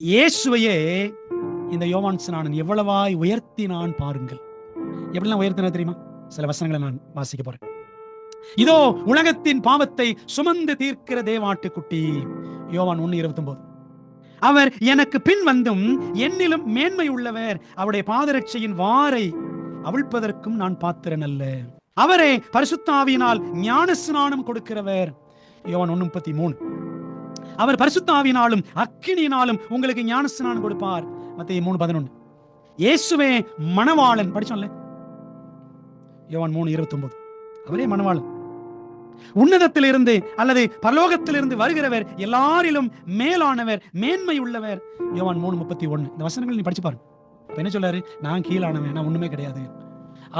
இயேசுவையே இந்த யோவான் ஸ்நானன் எவ்வளவாய் உயர்த்தினான் பாருங்கள். எப்படிலாம் உயர்த்தினா தெரியுமா? சில வசனங்களை நான் வாசிக்க போறேன். இதோ உலகத்தின் பாவத்தை சுமந்து தீர்க்கிற தேவாட்டுக்குட்டி. யோவான் 1:29. அவர் எனக்கு பின் வந்தும் என்னிலும் மேன்மை உள்ளவர், அவருடைய பாதரட்சையின் வாரை அவிழ்ப்பதற்கும் நான் பாத்திரன் அல்ல. அவரே பரிசுத்த ஆவியினால் ஞானஸ்நானம் கொடுக்கிறவர். யோவான் 1:33. அவர் பரிசுத்த ஆவியினாலும் அக்கினியினாலும் உங்களுக்கு ஞானஸ்நானம் கொடுப்பார். மத்தேயு 3:11. இயேசுவே மணவாளன், படிச்சோம்ல யோவான் 3:29. அவரே மணவாளன். உன்னதத்திலிருந்து அல்லது பரலோகத்திலிருந்து வருகிறவர், எல்லாரிலும் மேலானவர், மேன்மை உள்ளவர். யோவான் 3:31. இந்த வசனங்கள் நீ படிச்சு பாருங்க. என்ன சொல்றாரு? நான் கீழானவன், நான் ஒண்ணுமே கிடையாது.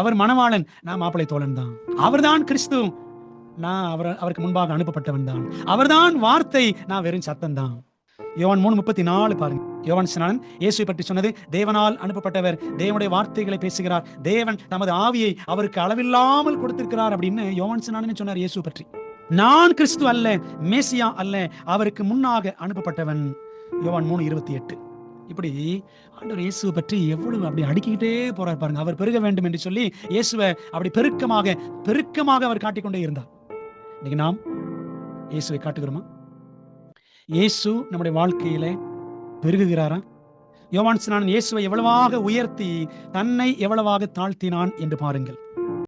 அவர் மணவாளன், நான் மாப்பிளை தோழன் தான். அவர்தான் கிறிஸ்து, நான் அவருக்கு முன்பாக அனுப்பப்பட்டவன் தான். அவர்தான் வார்த்தை, நான் வெறும் சத்தம் தான். யோவான் 3:34 பாருங்க. யோவான் ஸ்நானன் இயேசுவை பற்றி சொன்னது, தேவனால் அனுப்பப்பட்டவர், தேவனுடைய வார்த்தைகளை பேசுகிறார், தேவன் தமது ஆவியை அவருக்கு அளவில்லாமல் கொடுத்திருக்கிறார் அப்படின்னு யோவான் ஸ்நானன் சொன்னார் இயேசு பற்றி. நான் கிறிஸ்து அல்ல, மேசியா அல்ல, அவருக்கு முன்னாக அனுப்பப்பட்டவன். யோவான் 3:28. இப்படி ஆண்டவர் இயேசுவை பற்றி எவ்வளவு அப்படி அடுக்கிக்கிட்டே போறார் பாருங்க. அவர் பெருக வேண்டும் என்று சொல்லி இயேசுவை அப்படி பெருக்கமாக அவர் காட்டிக்கொண்டே இருந்தார். இன்னைக்கு நாம் இயேசுவை காட்டுகிறோமா? இயேசு நம்முடைய வாழ்க்கையில பெருகுகிறாரா? யோவான் ஸ்நானன் இயேசுவை எவ்வளவாக உயர்த்தி தன்னை எவ்வளவாக தாழ்த்தினான் என்று பாருங்கள்.